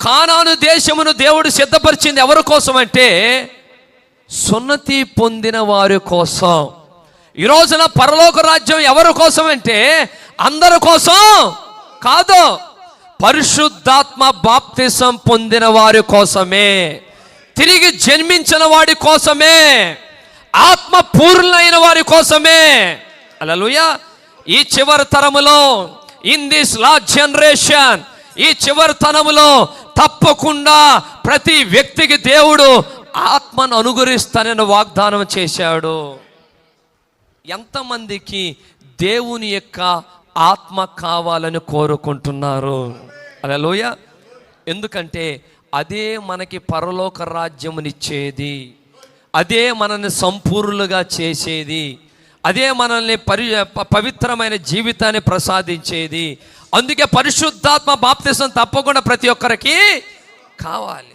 కానాను దేశమును దేవుడు సిద్ధపరిచింది ఎవరి కోసం అంటే సున్నతి పొందిన వారి కోసం. ఈ రోజున పరలోక రాజ్యం ఎవరి కోసం అంటే అందరి కోసం కాదు, పరిశుద్ధాత్మ బాప్తిసం పొందిన వారి కోసమే, తిరిగి జన్మించిన వాడి కోసమే, ఆత్మ పూర్ణులైన వారి కోసమే. హల్లెలూయా. ఈ చివరి తరములో, ఇన్ దిస్ లాస్ట్ జనరేషన్, ఈ చివరి తరములో తప్పకుండా ప్రతి వ్యక్తికి దేవుడు ఆత్మను అనుగ్రహిస్తానని వాగ్దానం చేశాడు. ఎంతమందికి దేవుని యొక్క ఆత్మ కావాలని కోరుకుంటున్నారు? హల్లెలూయా. ఎందుకంటే అదే మనకి పరలోక రాజ్యమునిచ్చేది, అదే మనల్ని సంపూర్ణులుగా చేసేది, అదే మనల్ని పవిత్రమైన జీవితాన్ని ప్రసాదించేది. అందుకే పరిశుద్ధాత్మ బాప్తిసం తప్పకుండా ప్రతి ఒక్కరికి కావాలి.